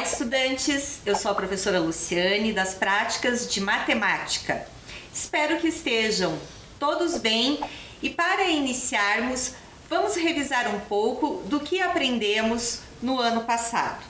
estudantes! Eu sou a professora Luciane, das práticas de matemática. Espero que estejam todos bem e para iniciarmos, vamos revisar um pouco do que aprendemos no ano passado.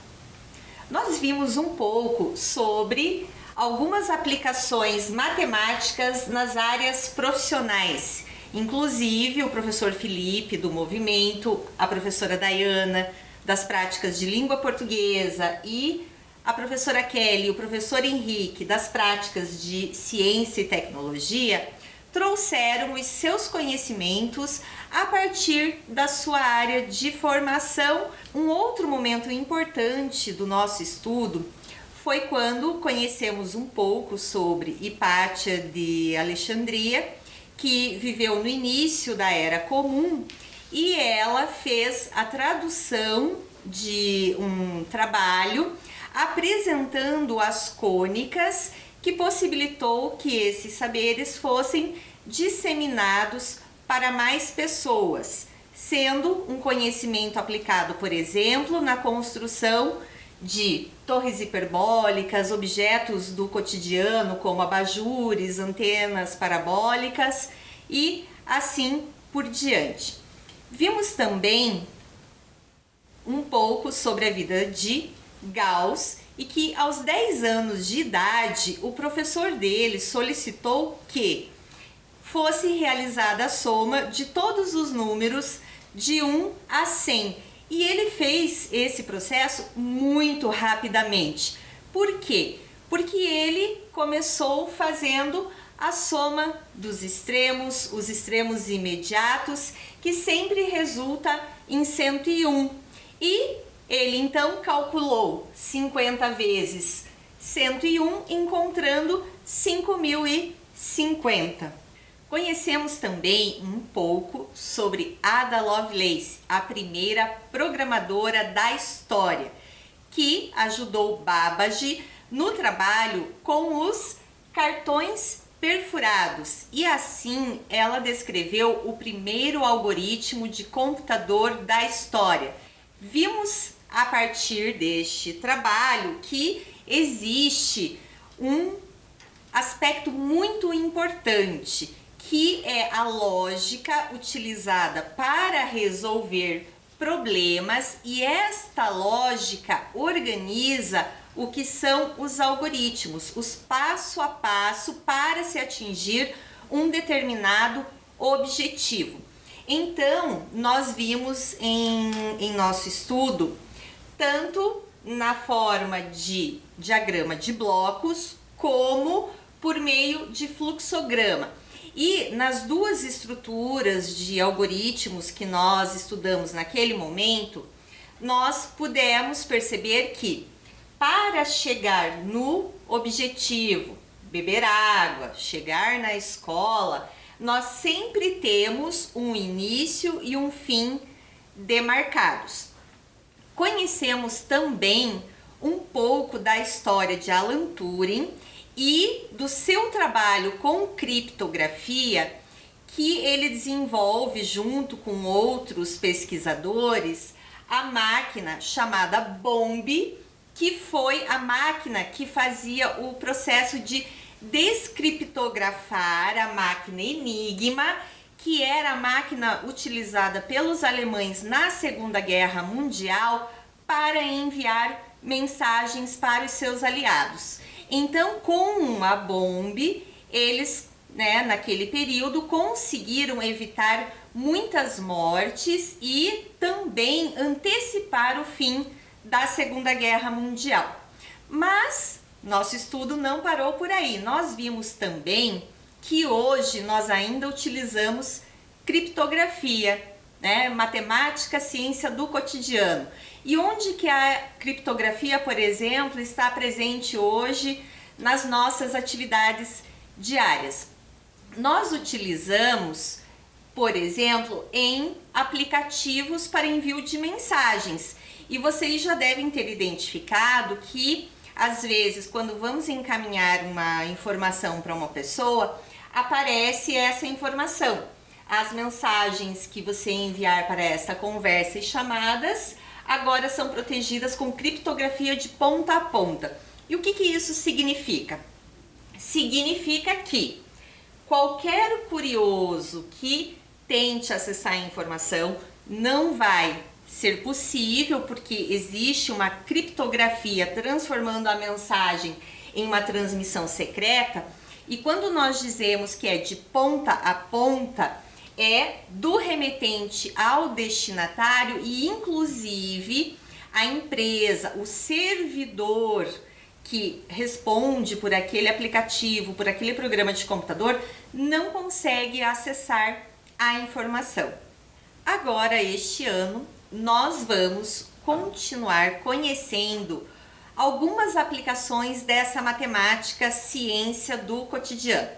Nós vimos um pouco sobre algumas aplicações matemáticas nas áreas profissionais, inclusive o professor Felipe do movimento, a professora Dayana das práticas de língua portuguesa e a professora Kelly e o professor Henrique das práticas de ciência e tecnologia trouxeram os seus conhecimentos a partir da sua área de formação. Um outro momento importante do nosso estudo foi quando conhecemos um pouco sobre Hipátia de Alexandria, que viveu no início da Era Comum, e ela fez a tradução de um trabalho apresentando as cônicas que possibilitou que esses saberes fossem disseminados para mais pessoas, sendo um conhecimento aplicado, por exemplo, na construção de torres hiperbólicas, objetos do cotidiano como abajures, antenas parabólicas e assim por diante. Vimos também um pouco sobre a vida de Gauss e que aos 10 anos de idade o professor dele solicitou que fosse realizada a soma de todos os números de 1 a 100. E ele fez esse processo muito rapidamente. Por quê? Porque ele começou fazendo a soma dos extremos, os extremos imediatos, que sempre resulta em 101. E ele então calculou 50 vezes 101, encontrando 5050. Conhecemos também um pouco sobre Ada Lovelace, a primeira programadora da história, que ajudou Babbage no trabalho com os cartões perfurados, e assim ela descreveu o primeiro algoritmo de computador da história. Vimos a partir deste trabalho que existe um aspecto muito importante, que é a lógica utilizada para resolver problemas, e esta lógica organiza o que são os algoritmos, os passo a passo para se atingir um determinado objetivo. Então, nós vimos em nosso estudo, tanto na forma de diagrama de blocos, como por meio de fluxograma. E nas duas estruturas de algoritmos que nós estudamos naquele momento, nós pudemos perceber que para chegar no objetivo, beber água, chegar na escola, nós sempre temos um início e um fim demarcados. Conhecemos também um pouco da história de Alan Turing e do seu trabalho com criptografia, que ele desenvolve junto com outros pesquisadores a máquina chamada BOMB, que foi a máquina que fazia o processo de descriptografar a máquina Enigma, que era a máquina utilizada pelos alemães na Segunda Guerra Mundial para enviar mensagens para os seus aliados. Então, com a BOMB, eles, naquele período, conseguiram evitar muitas mortes e também antecipar o fim da Segunda Guerra Mundial. Mas nosso estudo não parou por aí. Nós vimos também que hoje nós ainda utilizamos criptografia, matemática, ciência do cotidiano. E onde que a criptografia, por exemplo, está presente hoje nas nossas atividades diárias? Nós utilizamos, por exemplo, em aplicativos para envio de mensagens. E vocês já devem ter identificado que, às vezes, quando vamos encaminhar uma informação para uma pessoa, aparece essa informação. As mensagens que você enviar para esta conversa e chamadas agora são protegidas com criptografia de ponta a ponta. E o que isso significa? Significa que qualquer curioso que tente acessar a informação não vai ser possível, porque existe uma criptografia transformando a mensagem em uma transmissão secreta. E quando nós dizemos que é de ponta a ponta, é do remetente ao destinatário, e inclusive a empresa, o servidor que responde por aquele aplicativo, por aquele programa de computador, não consegue acessar a informação. Agora, este ano, nós vamos continuar conhecendo algumas aplicações dessa matemática ciência do cotidiano.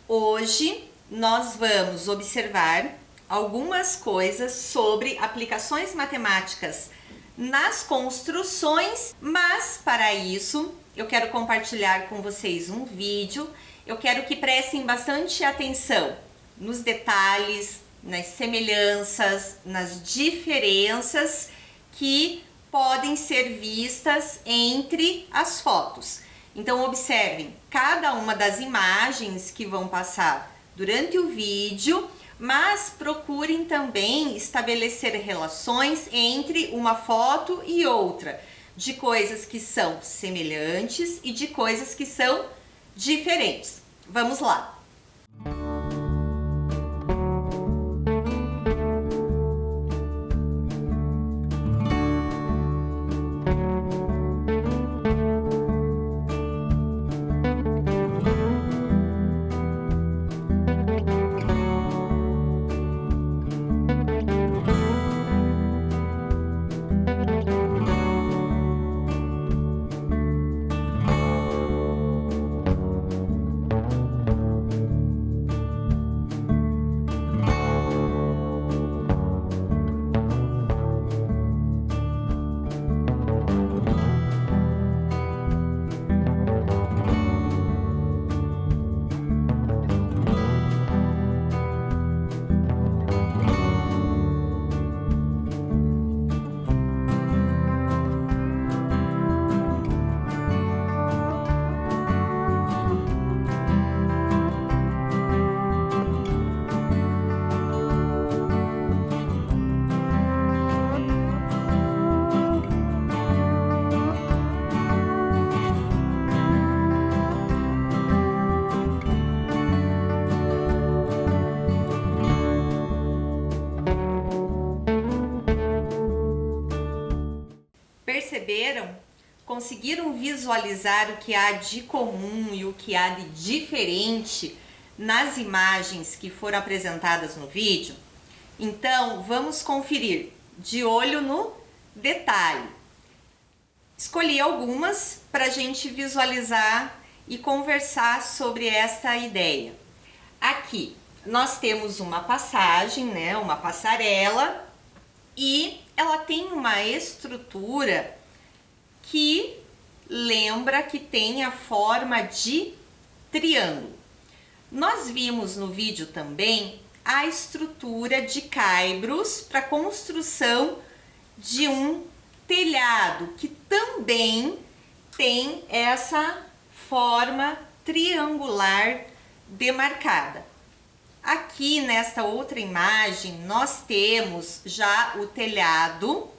Hoje, nós vamos observar algumas coisas sobre aplicações matemáticas nas construções, mas para isso eu quero compartilhar com vocês um vídeo. Eu quero que prestem bastante atenção nos detalhes, nas semelhanças, nas diferenças que podem ser vistas entre as fotos. Então observem cada uma das imagens que vão passar durante o vídeo, mas procurem também estabelecer relações entre uma foto e outra, de coisas que são semelhantes e de coisas que são diferentes. Vamos lá! Perceberam? Conseguiram visualizar o que há de comum e o que há de diferente nas imagens que foram apresentadas no vídeo? Então, vamos conferir de olho no detalhe. Escolhi algumas para a gente visualizar e conversar sobre esta ideia. Aqui nós temos uma passagem, né, uma passarela, e ela tem uma estrutura que lembra que tem a forma de triângulo. Nós vimos no vídeo também a estrutura de caibros para construção de um telhado, que também tem essa forma triangular demarcada. Aqui nesta outra imagem nós temos já o telhado,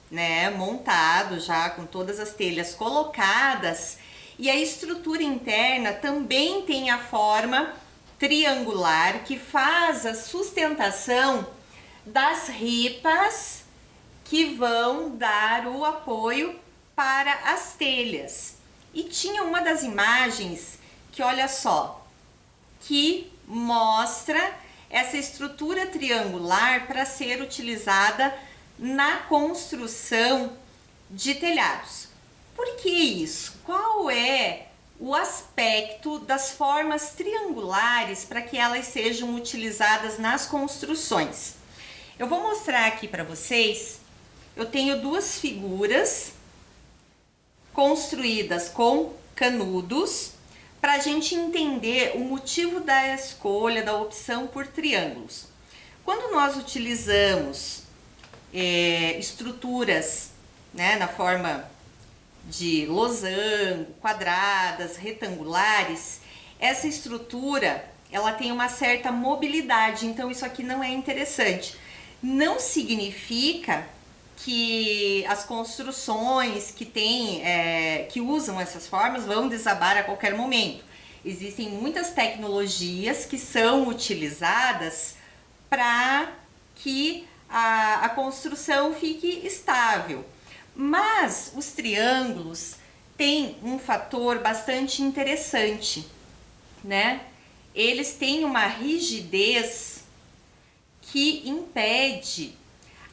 né, montado, já com todas as telhas colocadas, e a estrutura interna também tem a forma triangular, que faz a sustentação das ripas que vão dar o apoio para as telhas. E tinha uma das imagens que, olha só, que mostra essa estrutura triangular para ser utilizada na construção de telhados. Por que isso? Qual é o aspecto das formas triangulares para que elas sejam utilizadas nas construções? Eu vou mostrar aqui para vocês. Eu tenho duas figuras construídas com canudos, para a gente entender o motivo da escolha, da opção por triângulos. Quando nós utilizamos estruturas, né, na forma de losango, quadradas, retangulares, essa estrutura ela tem uma certa mobilidade, então isso aqui não é interessante. Não significa que as construções que usam essas formas vão desabar a qualquer momento. Existem muitas tecnologias que são utilizadas para que a construção fique estável. Mas os triângulos têm um fator bastante interessante, né? Eles têm uma rigidez que impede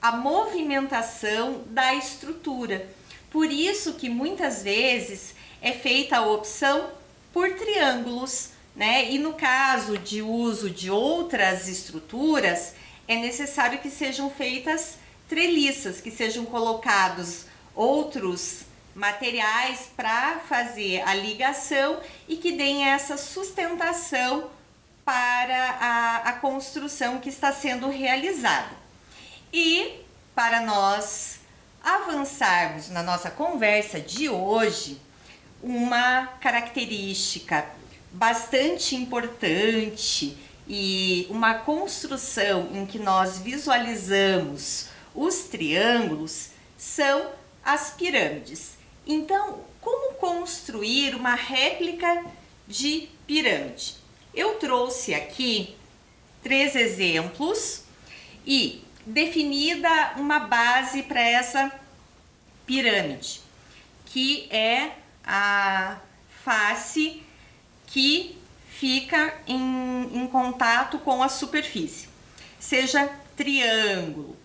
a movimentação da estrutura. Por isso que muitas vezes é feita a opção por triângulos, né? E no caso de uso de outras estruturas, é necessário que sejam feitas treliças, que sejam colocados outros materiais para fazer a ligação e que deem essa sustentação para a construção que está sendo realizada. E para nós avançarmos na nossa conversa de hoje, uma característica bastante importante e uma construção em que nós visualizamos os triângulos são as pirâmides. Então, como construir uma réplica de pirâmide? Eu trouxe aqui 3 exemplos e definida uma base para essa pirâmide, que é a face que fica em contato com a superfície, seja triângulo,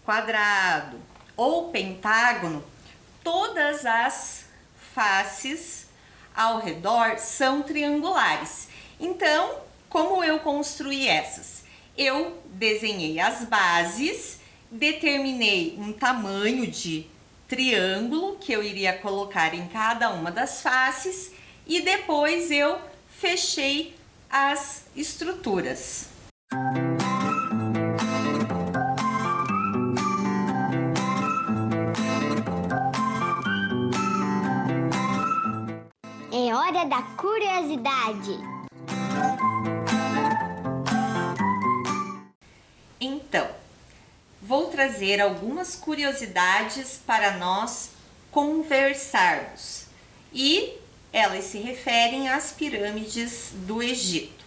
quadrado ou pentágono, todas as faces ao redor são triangulares. Então, como eu construí essas? Eu desenhei as bases, determinei um tamanho de triângulo que eu iria colocar em cada uma das faces e depois eu fechei as estruturas. É hora da curiosidade. Então, vou trazer algumas curiosidades para nós conversarmos e elas se referem às pirâmides do Egito.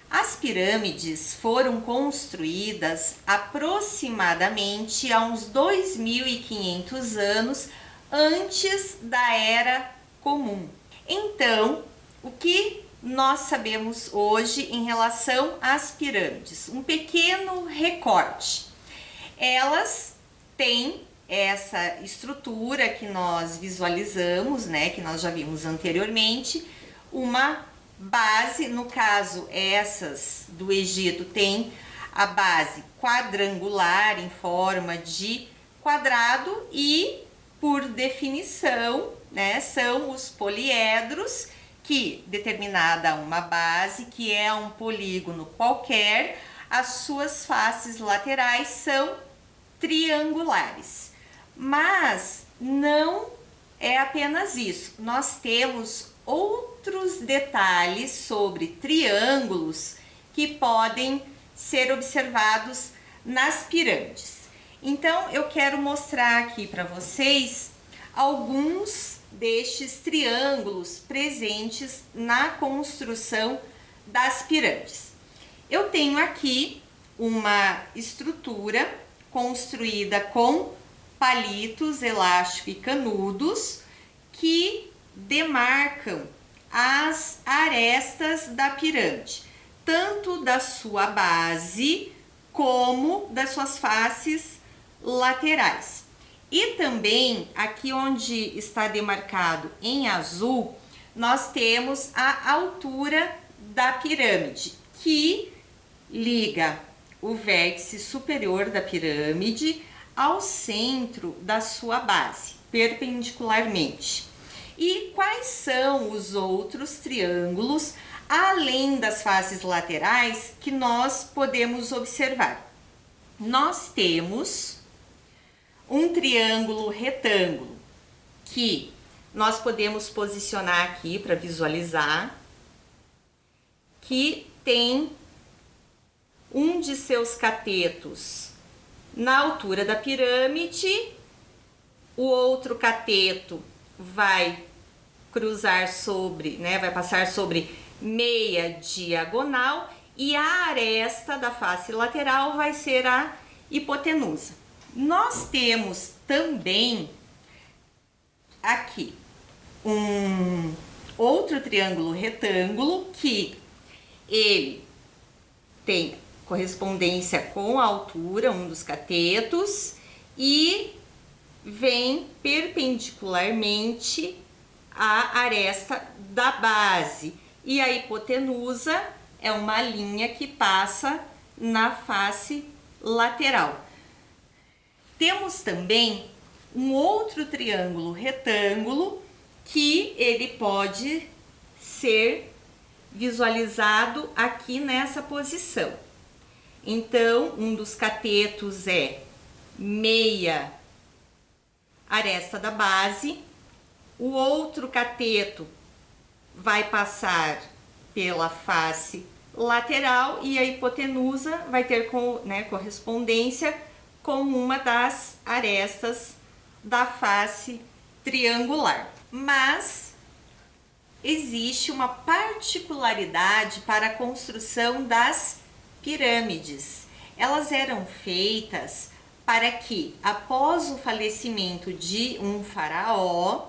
As pirâmides foram construídas aproximadamente há uns 2.500 anos antes da Era Comum. Então, o que nós sabemos hoje em relação às pirâmides? Um pequeno recorte. Elas têm essa estrutura que nós visualizamos, né, que nós já vimos anteriormente, uma base, no caso essas do Egito tem a base quadrangular em forma de quadrado e, por definição, né, são os poliedros que, determinada uma base, que é um polígono qualquer, as suas faces laterais são triangulares. Mas não é apenas isso. Nós temos outros detalhes sobre triângulos que podem ser observados nas pirâmides. Então, eu quero mostrar aqui para vocês alguns destes triângulos presentes na construção das pirâmides. Eu tenho aqui uma estrutura construída com palitos, elástico e canudos que demarcam as arestas da pirâmide, tanto da sua base como das suas faces laterais. E também aqui onde está demarcado em azul, nós temos a altura da pirâmide, que liga o vértice superior da pirâmide ao centro da sua base, perpendicularmente. E quais são os outros triângulos, além das faces laterais, que nós podemos observar? Nós temos um triângulo retângulo que nós podemos posicionar aqui para visualizar, que tem um de seus catetos na altura da pirâmide, o outro cateto vai cruzar sobre, né, vai passar sobre meia diagonal e a aresta da face lateral vai ser a hipotenusa. Nós temos também aqui um outro triângulo retângulo que ele tem correspondência com a altura, um dos catetos, e vem perpendicularmente à aresta da base. E a hipotenusa é uma linha que passa na face lateral. Temos também um outro triângulo retângulo que ele pode ser visualizado aqui nessa posição. Então, um dos catetos é meia aresta da base, o outro cateto vai passar pela face lateral e a hipotenusa vai ter correspondência com uma das arestas da face triangular. Mas existe uma particularidade para a construção das pirâmides. Elas eram feitas para que, após o falecimento de um faraó,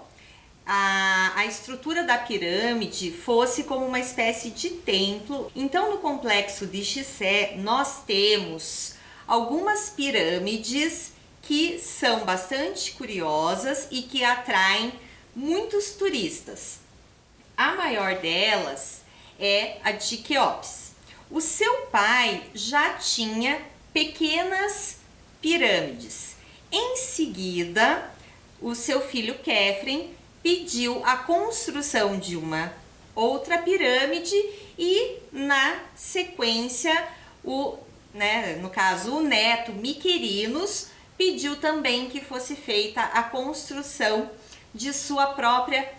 a estrutura da pirâmide fosse como uma espécie de templo. Então, no complexo de Gizé, nós temos algumas pirâmides que são bastante curiosas e que atraem muitos turistas. A maior delas é a de Quéops. O seu pai já tinha pequenas pirâmides. Em seguida, o seu filho Quéfren pediu a construção de uma outra pirâmide e, na sequência, no caso, o neto Miquerinos pediu também que fosse feita a construção de sua própria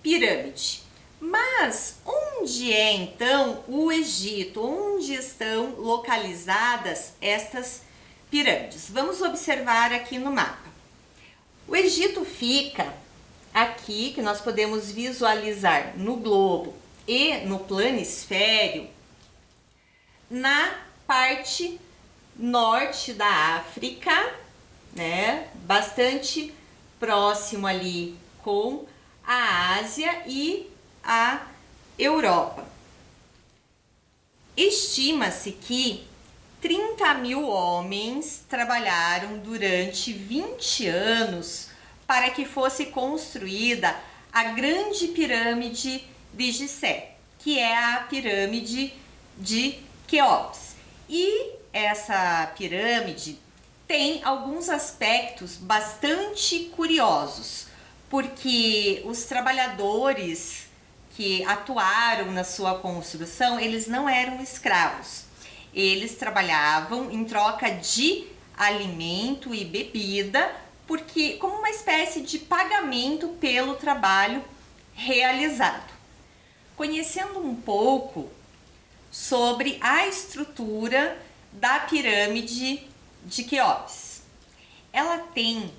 pirâmide. Mas onde é então o Egito? Onde estão localizadas estas pirâmides? Vamos observar aqui no mapa. O Egito fica aqui, que nós podemos visualizar no globo e no planisfério, na parte norte da África, né? Bastante próximo ali com a Ásia e a Europa. Estima-se que 30 mil homens trabalharam durante 20 anos para que fosse construída a grande pirâmide de Gizé, que é a pirâmide de Quéops. E essa pirâmide tem alguns aspectos bastante curiosos, porque os trabalhadores que atuaram na sua construção, eles não eram escravos. Eles trabalhavam em troca de alimento e bebida, porque como uma espécie de pagamento pelo trabalho realizado. Conhecendo um pouco sobre a estrutura da pirâmide de Quéops. Ela tem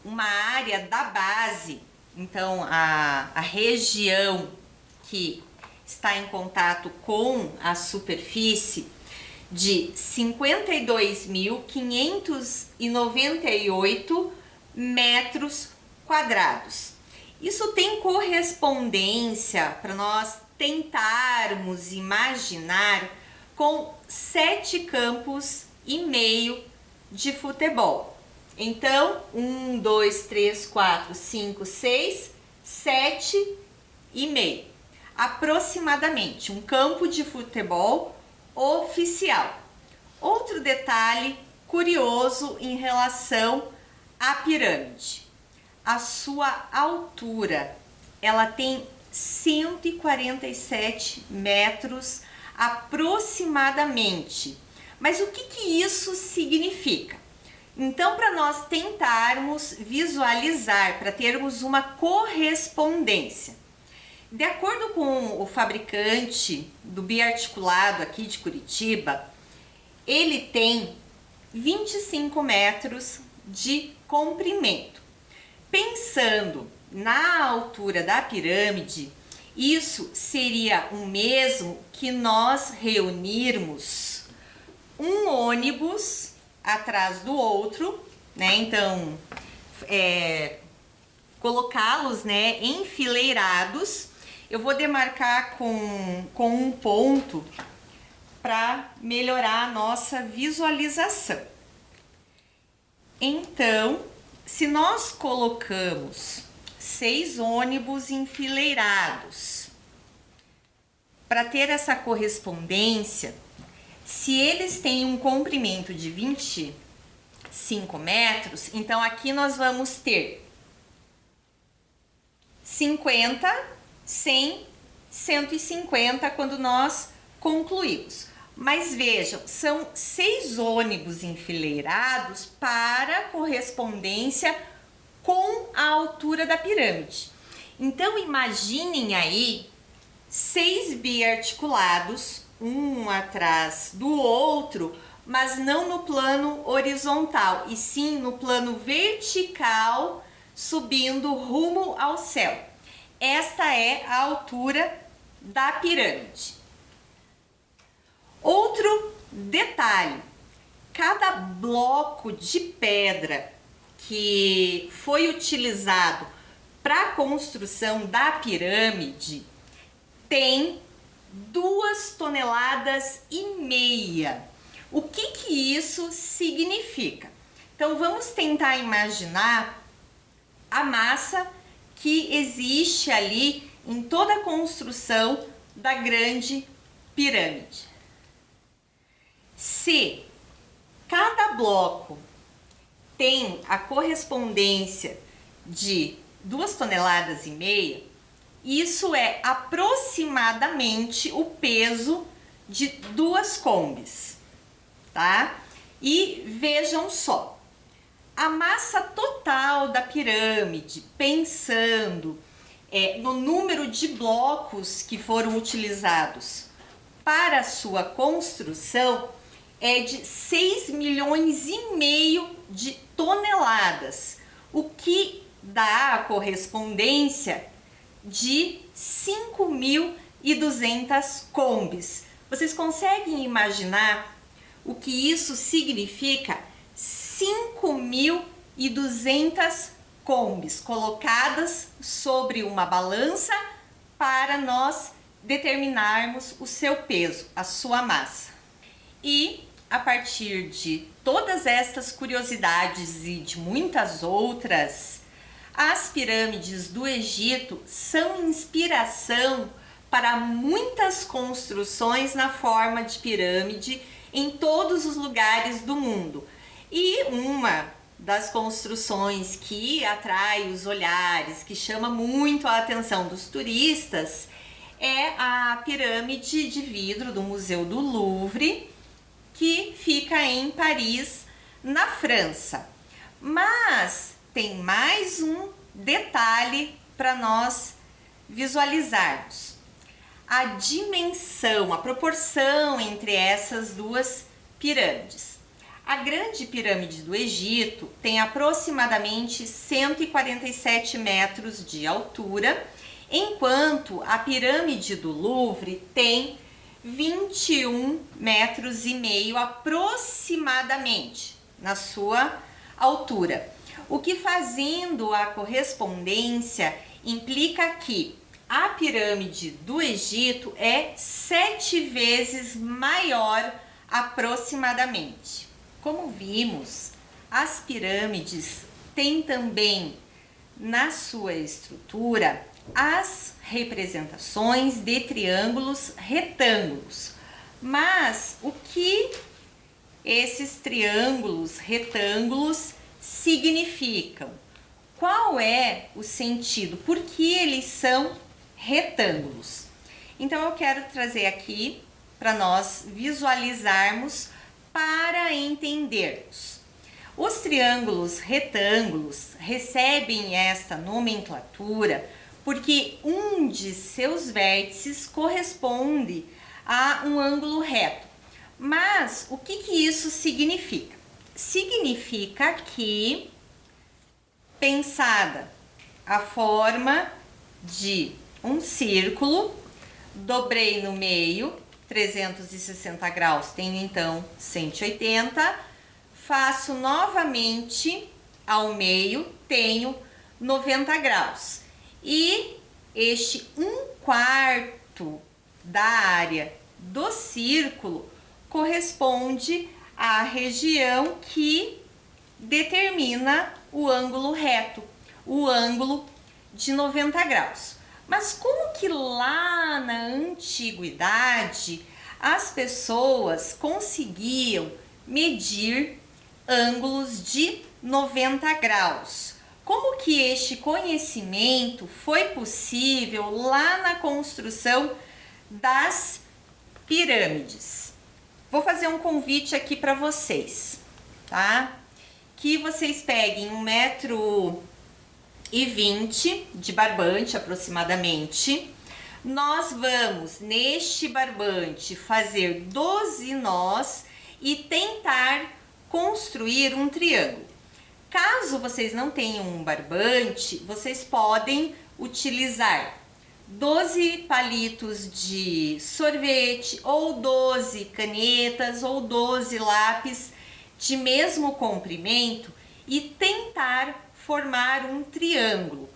uma área da base, então a região que está em contato com a superfície, de 52.598 metros quadrados. Isso tem correspondência, para nós tentarmos imaginar, com 7,5 campos de futebol. Então, 1, 2, 3, 4, 5, 6, 7,5. Aproximadamente, um campo de futebol oficial. Outro detalhe curioso em relação à pirâmide. A sua altura, ela tem 147 metros aproximadamente. Mas o que isso significa? Então, para nós tentarmos visualizar, para termos uma correspondência, de acordo com o fabricante do biarticulado aqui de Curitiba, ele tem 25 metros de comprimento. Pensando na altura da pirâmide, isso seria o mesmo que nós reunirmos um ônibus atrás do outro, né? Então, colocá-los, né, enfileirados. Eu vou demarcar com um ponto para melhorar a nossa visualização. Então, se nós colocamos 6 ônibus enfileirados, para ter essa correspondência, se eles têm um comprimento de 25 metros, então aqui nós vamos ter 50, 100, 150 quando nós concluímos. Mas vejam, são 6 ônibus enfileirados para correspondência com a altura da pirâmide. Então imaginem aí 6 biarticulados, um atrás do outro, mas não no plano horizontal, e sim no plano vertical, subindo rumo ao céu. Esta é a altura da pirâmide. Outro detalhe, cada bloco de pedra que foi utilizado para a construção da pirâmide tem 2,5 toneladas. O que isso significa? Então vamos tentar imaginar a massa que existe ali em toda a construção da grande pirâmide. Se cada bloco tem a correspondência de 2,5 toneladas, isso é aproximadamente o peso de 2 Kombis, tá? E vejam só, a massa total da pirâmide, pensando no número de blocos que foram utilizados para a sua construção, é de 6,5 milhões de toneladas, o que dá a correspondência de 5.200 Kombis. Vocês conseguem imaginar o que isso significa? 5.200 Kombis colocadas sobre uma balança para nós determinarmos o seu peso, a sua massa. E a partir de todas estas curiosidades e de muitas outras, as pirâmides do Egito são inspiração para muitas construções na forma de pirâmide em todos os lugares do mundo. E uma das construções que atrai os olhares, que chama muito a atenção dos turistas, é a pirâmide de vidro do Museu do Louvre, que fica em Paris, na França. Mas tem mais um detalhe para nós visualizarmos. A dimensão, a proporção entre essas duas pirâmides. A grande pirâmide do Egito tem aproximadamente 147 metros de altura, enquanto a pirâmide do Louvre tem 21,5 metros aproximadamente na sua altura. O que, fazendo a correspondência, implica que a pirâmide do Egito é 7 vezes maior aproximadamente. Como vimos, as pirâmides têm também na sua estrutura as representações de triângulos retângulos. Mas o que esses triângulos retângulos significam? Qual é o sentido? Por que eles são retângulos? Então eu quero trazer aqui para nós visualizarmos para entendermos. Os triângulos retângulos recebem esta nomenclatura porque um de seus vértices corresponde a um ângulo reto. Mas o que isso significa? Significa que, pensada a forma de um círculo, dobrei no meio, 360 graus, tenho então 180, faço novamente ao meio, tenho 90 graus. E este 1/4 da área do círculo corresponde à região que determina o ângulo reto, o ângulo de 90 graus. Mas como que lá na antiguidade as pessoas conseguiam medir ângulos de 90 graus? Como que este conhecimento foi possível lá na construção das pirâmides? Vou fazer um convite aqui para vocês, tá? Que vocês peguem 1,20 m de barbante aproximadamente. Nós vamos neste barbante fazer 12 nós e tentar construir um triângulo. Caso vocês não tenham um barbante, vocês podem utilizar 12 palitos de sorvete ou 12 canetas ou 12 lápis de mesmo comprimento e tentar formar um triângulo.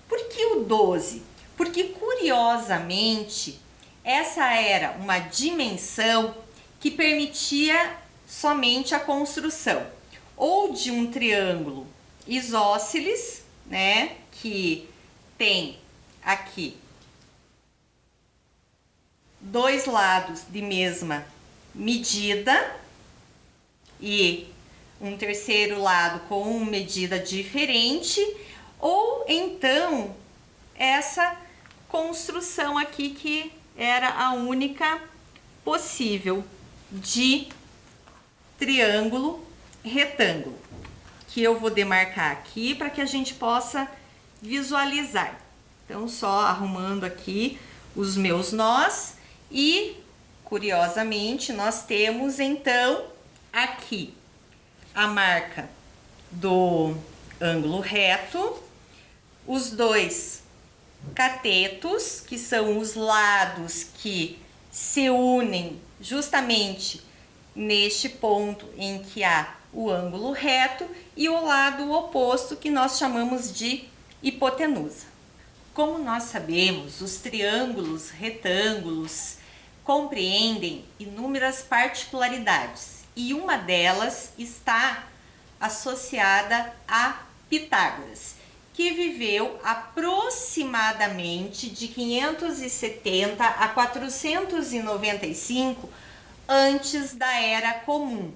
Por que o 12? Porque curiosamente essa era uma dimensão que permitia somente a construção ou de um triângulo isósceles, né, que tem aqui dois lados de mesma medida e um terceiro lado com medida diferente, ou então essa construção aqui que era a única possível de triângulo retângulo, que eu vou demarcar aqui para que a gente possa visualizar. Então, só arrumando aqui os meus nós e, curiosamente, nós temos então aqui a marca do ângulo reto, os dois catetos, que são os lados que se unem justamente neste ponto em que há o ângulo reto, e o lado oposto que nós chamamos de hipotenusa. Como nós sabemos, os triângulos retângulos compreendem inúmeras particularidades e uma delas está associada a Pitágoras, que viveu aproximadamente de 570 a 495 antes da Era Comum.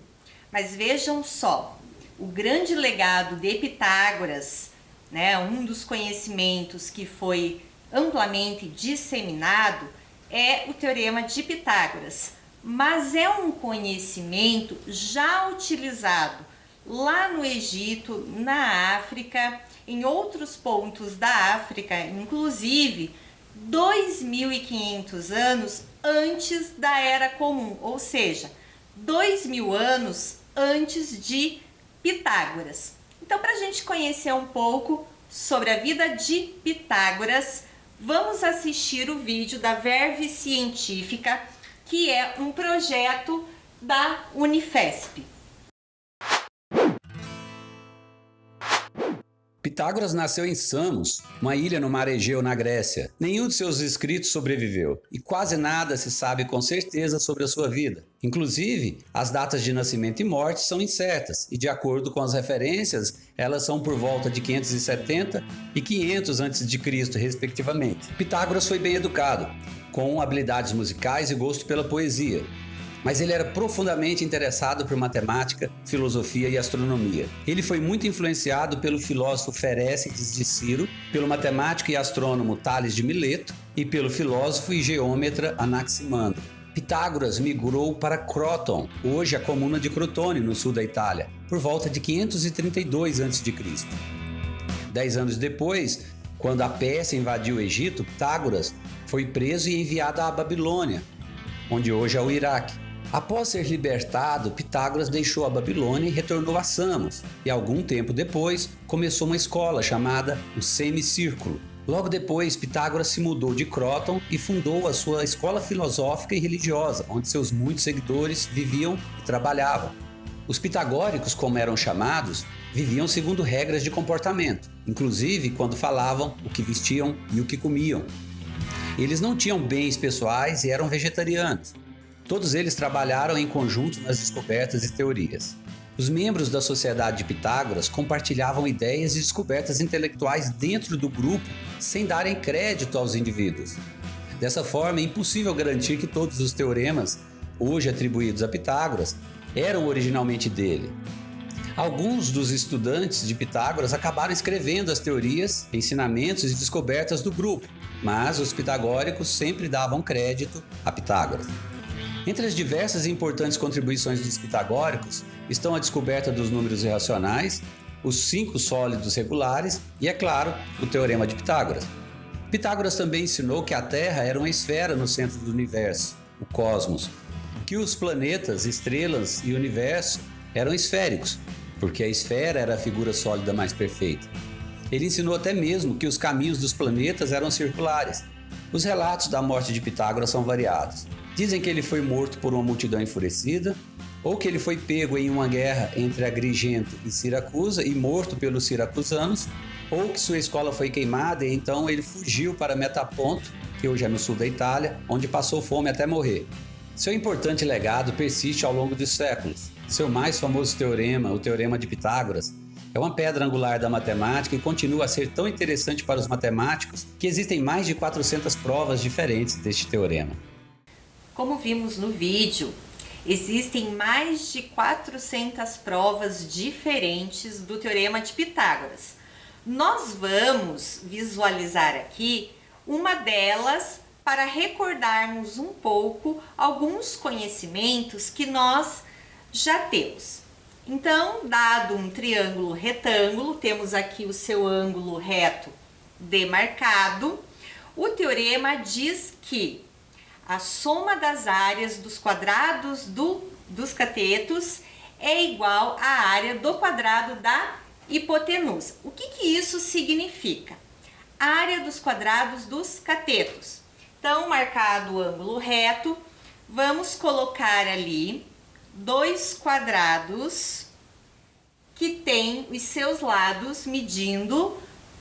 Mas vejam só, o grande legado de Pitágoras, né, um dos conhecimentos que foi amplamente disseminado é o Teorema de Pitágoras, mas é um conhecimento já utilizado lá no Egito, na África, em outros pontos da África, inclusive 2.500 anos antes da Era Comum, ou seja, 2.000 anos antes de Pitágoras. Então, para a gente conhecer um pouco sobre a vida de Pitágoras, vamos assistir o vídeo da Verve Científica, que é um projeto da Unifesp. Pitágoras nasceu em Samos, uma ilha no mar Egeu, na Grécia. Nenhum de seus escritos sobreviveu e quase nada se sabe com certeza sobre a sua vida. Inclusive, as datas de nascimento e morte são incertas e, de acordo com as referências, elas são por volta de 570 e 500 a.C., respectivamente. Pitágoras foi bem educado, com habilidades musicais e gosto pela poesia. Mas ele era profundamente interessado por matemática, filosofia e astronomia. Ele foi muito influenciado pelo filósofo Ferécides de Ciro, pelo matemático e astrônomo Tales de Mileto e pelo filósofo e geômetra Anaximandro. Pitágoras migrou para Croton, hoje a comuna de Crotone, no sul da Itália, por volta de 532 a.C. 10 anos depois, quando a Pérsia invadiu o Egito, Pitágoras foi preso e enviado à Babilônia, onde hoje é o Iraque. Após ser libertado, Pitágoras deixou a Babilônia e retornou a Samos, e algum tempo depois começou uma escola chamada o Semicírculo. Logo depois, Pitágoras se mudou de Croton e fundou a sua escola filosófica e religiosa, onde seus muitos seguidores viviam e trabalhavam. Os pitagóricos, como eram chamados, viviam segundo regras de comportamento, inclusive quando falavam, o que vestiam e o que comiam. Eles não tinham bens pessoais e eram vegetarianos. Todos eles trabalharam em conjunto nas descobertas e teorias. Os membros da Sociedade de Pitágoras compartilhavam ideias e descobertas intelectuais dentro do grupo sem darem crédito aos indivíduos. Dessa forma, é impossível garantir que todos os teoremas, hoje atribuídos a Pitágoras, eram originalmente dele. Alguns dos estudantes de Pitágoras acabaram escrevendo as teorias, ensinamentos e descobertas do grupo, mas os pitagóricos sempre davam crédito a Pitágoras. Entre as diversas e importantes contribuições dos pitagóricos estão a descoberta dos números irracionais, os 5 sólidos regulares e, é claro, o Teorema de Pitágoras. Pitágoras também ensinou que a Terra era uma esfera no centro do universo, o cosmos, que os planetas, estrelas e o universo eram esféricos, porque a esfera era a figura sólida mais perfeita. Ele ensinou até mesmo que os caminhos dos planetas eram circulares. Os relatos da morte de Pitágoras são variados. Dizem que ele foi morto por uma multidão enfurecida, ou que ele foi pego em uma guerra entre Agrigento e Siracusa e morto pelos siracusanos, ou que sua escola foi queimada e então ele fugiu para Metaponto, que hoje é no sul da Itália, onde passou fome até morrer. Seu importante legado persiste ao longo dos séculos. Seu mais famoso teorema, o Teorema de Pitágoras, é uma pedra angular da matemática e continua a ser tão interessante para os matemáticos que existem mais de 400 provas diferentes deste teorema. Como vimos no vídeo, existem mais de 400 provas diferentes do Teorema de Pitágoras. Nós vamos visualizar aqui uma delas para recordarmos um pouco alguns conhecimentos que nós já temos. Então, dado um triângulo retângulo, temos aqui o seu ângulo reto demarcado, o teorema diz que a soma das áreas dos quadrados dos catetos é igual à área do quadrado da hipotenusa. O que isso significa? A área dos quadrados dos catetos. Então, marcado o ângulo reto, vamos colocar ali 2 quadrados que têm os seus lados medindo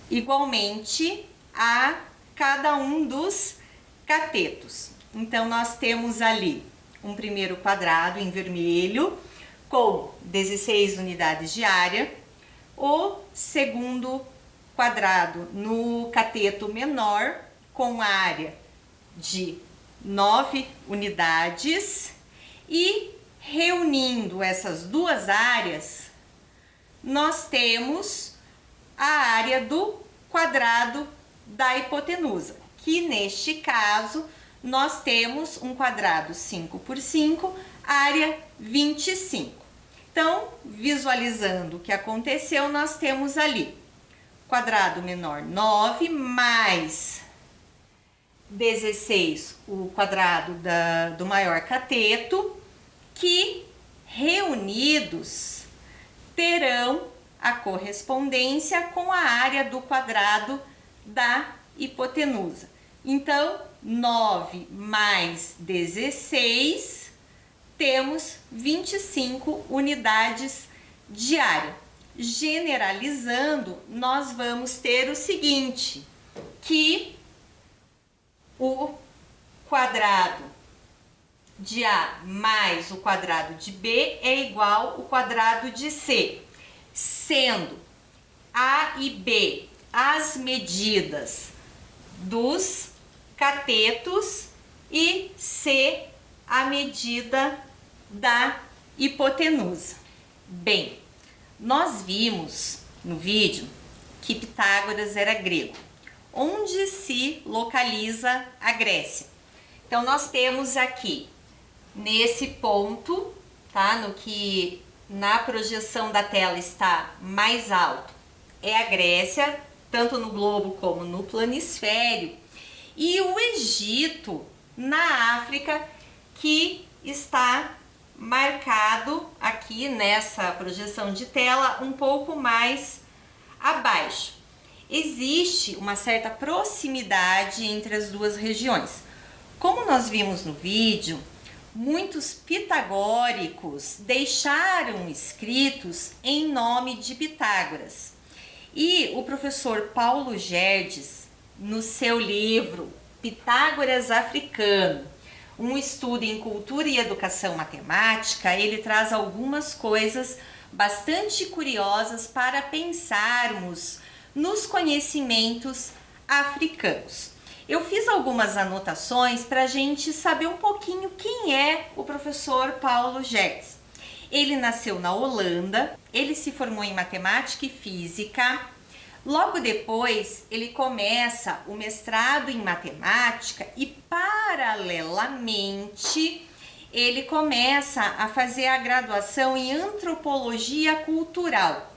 igualmente a cada um dos catetos. Então, nós temos ali um primeiro quadrado em vermelho com 16 unidades de área, o segundo quadrado no cateto menor com área de 9 unidades e reunindo essas duas áreas, nós temos a área do quadrado da hipotenusa, que neste caso nós temos um quadrado 5 por 5, área 25. Então, visualizando o que aconteceu, nós temos ali quadrado menor 9 mais 16, o quadrado do maior cateto, que reunidos terão a correspondência com a área do quadrado da hipotenusa. Então, 9 mais 16, temos 25 unidades de área. Generalizando, nós vamos ter o seguinte, que o quadrado de A mais o quadrado de B é igual ao quadrado de C, sendo A e B as medidas dos catetos e C a medida da hipotenusa. Bem, nós vimos no vídeo que Pitágoras era grego. Onde se localiza a Grécia? Então, nós temos aqui nesse ponto, tá? No que na projeção da tela está mais alto, é a Grécia, tanto no globo como no planisfério, e o Egito na África, que está marcado aqui nessa projeção de tela um pouco mais abaixo. Existe uma certa proximidade entre as duas regiões. Como nós vimos no vídeo, muitos pitagóricos deixaram escritos em nome de Pitágoras. E o professor Paulo Gerdes, no seu livro Pitágoras Africano, um estudo em cultura e educação matemática, ele traz algumas coisas bastante curiosas para pensarmos nos conhecimentos africanos. Eu fiz algumas anotações para a gente saber um pouquinho quem é o professor Paulo Gerdes. Ele nasceu na Holanda, ele se formou em matemática e física. Logo depois, ele começa o mestrado em matemática e, paralelamente, ele começa a fazer a graduação em antropologia cultural.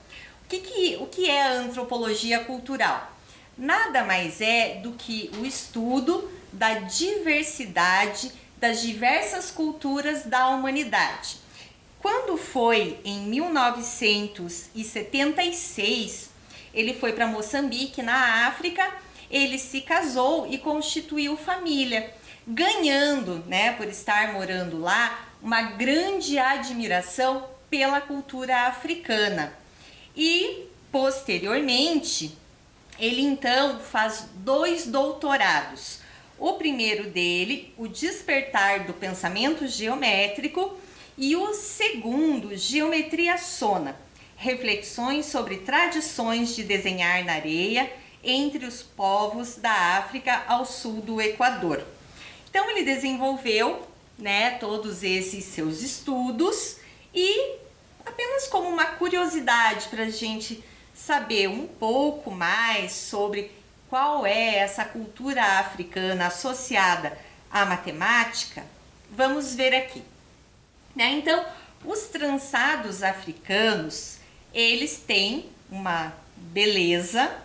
O que é antropologia cultural? Nada mais é do que o estudo da diversidade das diversas culturas da humanidade. Quando foi em 1976, ele foi para Moçambique, na África, ele se casou e constituiu família, ganhando, por estar morando lá, uma grande admiração pela cultura africana. E, posteriormente, ele então faz 2 doutorados. O primeiro dele, o Despertar do Pensamento Geométrico, e o segundo, Geometria Sona, reflexões sobre tradições de desenhar na areia entre os povos da África ao sul do Equador. Então ele desenvolveu, todos esses seus estudos e, apenas como uma curiosidade para a gente saber um pouco mais sobre qual é essa cultura africana associada à matemática, vamos ver aqui. Então, os trançados africanos, eles têm uma beleza,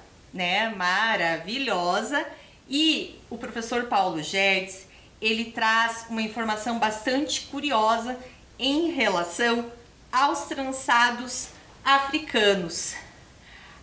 maravilhosa, e o professor Paulo Gerdes, ele traz uma informação bastante curiosa em relação aos trançados africanos.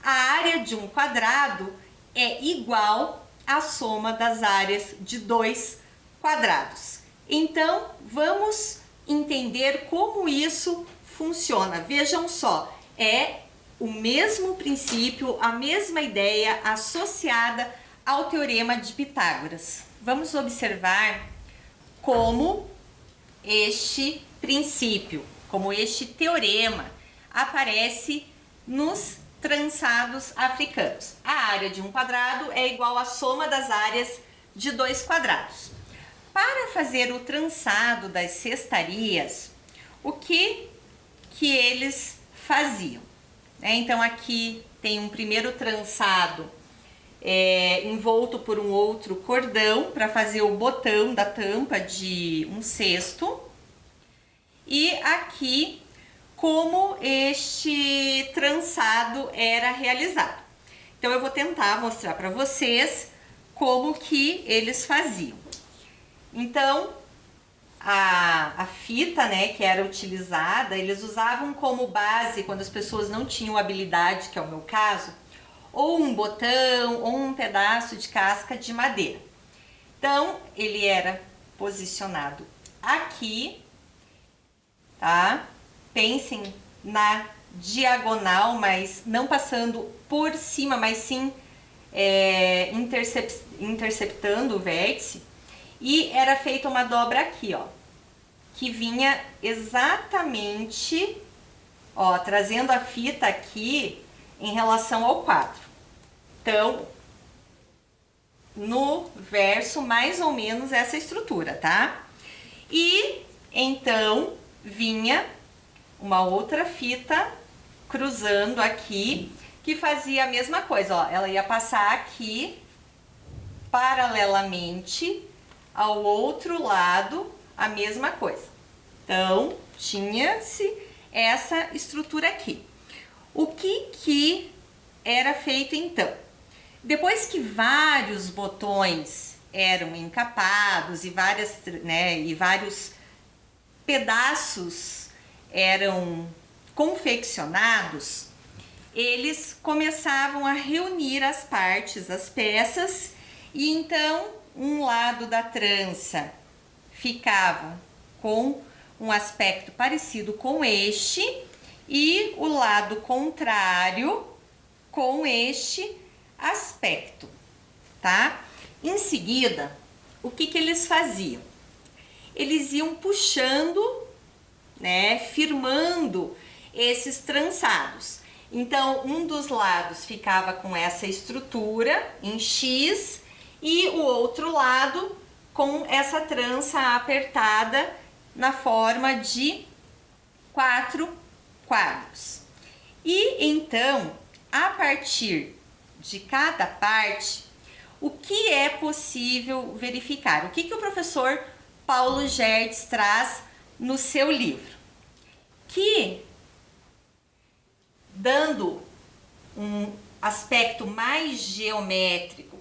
A área de um quadrado é igual à soma das áreas de 2 quadrados. Então, vamos entender como isso funciona. Vejam só, é o mesmo princípio, a mesma ideia associada ao Teorema de Pitágoras. Vamos observar como este princípio, como este teorema aparece nos trançados africanos. A área de um quadrado é igual à soma das áreas de 2 quadrados. Para fazer o trançado das cestarias, o que eles faziam? Então aqui tem um primeiro trançado envolto por um outro cordão para fazer o botão da tampa de um cesto. E aqui como este trançado era realizado. Então eu vou tentar mostrar para vocês como que eles faziam. Então, a fita, que era utilizada, eles usavam como base, quando as pessoas não tinham habilidade, que é o meu caso, ou um botão, ou um pedaço de casca de madeira. Então, ele era posicionado aqui, tá? Pensem na diagonal, mas não passando por cima, mas sim interceptando o vértice. E era feita uma dobra aqui, que vinha exatamente, trazendo a fita aqui em relação ao quadro. Então, no verso, mais ou menos essa estrutura, tá? E então vinha uma outra fita cruzando aqui, que fazia a mesma coisa, ela ia passar aqui paralelamente ao outro lado, a mesma coisa. Então, tinha-se essa estrutura aqui. O que era feito então? Depois que vários botões eram encapados e vários pedaços eram confeccionados, eles começavam a reunir as partes, as peças, e então um lado da trança ficava com um aspecto parecido com este e o lado contrário com este aspecto, tá? Em seguida, o que eles faziam? Eles iam puxando, né, firmando esses trançados. Então, um dos lados ficava com essa estrutura em X e o outro lado com essa trança apertada na forma de 4 quadros. E então, a partir de cada parte, o que é possível verificar? O que o professor Paulo Gerdes traz no seu livro? Que, dando um aspecto mais geométrico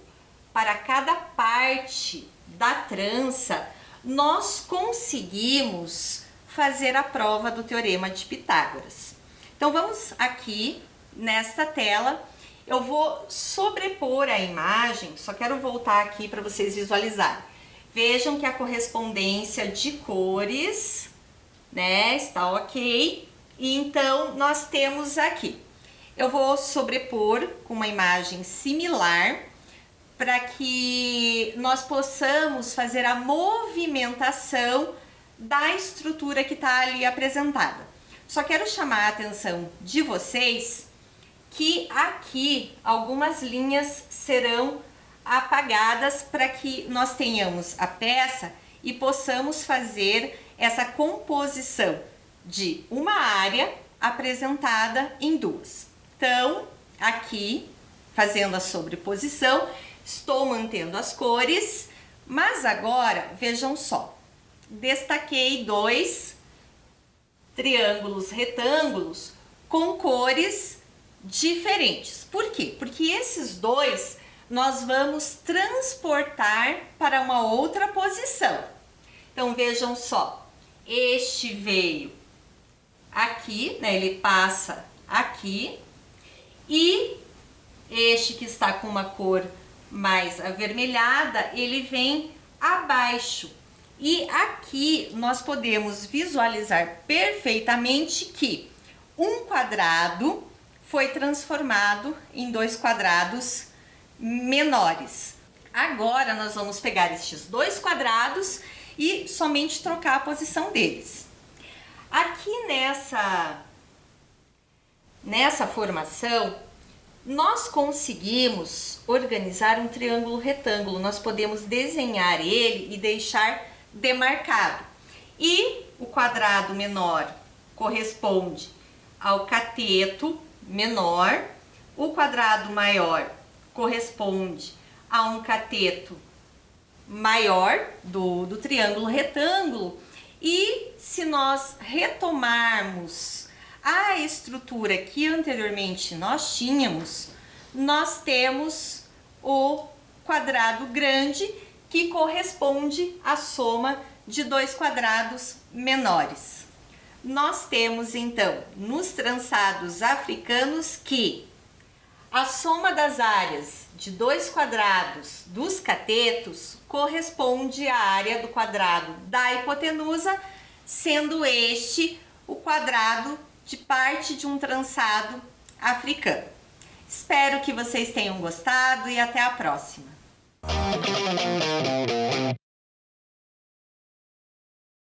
para cada parte da trança, nós conseguimos fazer a prova do Teorema de Pitágoras. Então vamos aqui nesta tela, eu vou sobrepor a imagem, só quero voltar aqui para vocês visualizarem. Vejam que a correspondência de cores, né, está ok. E então nós temos aqui, eu vou sobrepor com uma imagem similar para que nós possamos fazer a movimentação da estrutura que está ali apresentada. Só quero chamar a atenção de vocês que aqui algumas linhas serão apagadas para que nós tenhamos a peça e possamos fazer essa composição de uma área apresentada em duas. Então, aqui, fazendo a sobreposição, estou mantendo as cores, mas agora, vejam só, destaquei 2 triângulos retângulos com cores diferentes. Por quê? Porque esses 2 nós vamos transportar para uma outra posição. Então, vejam só, este veio aqui, né, ele passa aqui, e este que está com uma cor mais avermelhada, ele vem abaixo. E aqui nós podemos visualizar perfeitamente que um quadrado foi transformado em 2 quadrados menores. Agora nós vamos pegar estes 2 quadrados e somente trocar a posição deles. Aqui nessa formação, nós conseguimos organizar um triângulo retângulo. Nós podemos desenhar ele e deixar demarcado. E o quadrado menor corresponde ao cateto menor, o quadrado maior corresponde a um cateto maior do triângulo retângulo. E se nós retomarmos a estrutura que anteriormente nós tínhamos, nós temos o quadrado grande que corresponde à soma de 2 quadrados menores. Nós temos então nos trançados africanos que a soma das áreas de 2 quadrados dos catetos corresponde à área do quadrado da hipotenusa, sendo este o quadrado de parte de um trançado africano. Espero que vocês tenham gostado e até a próxima.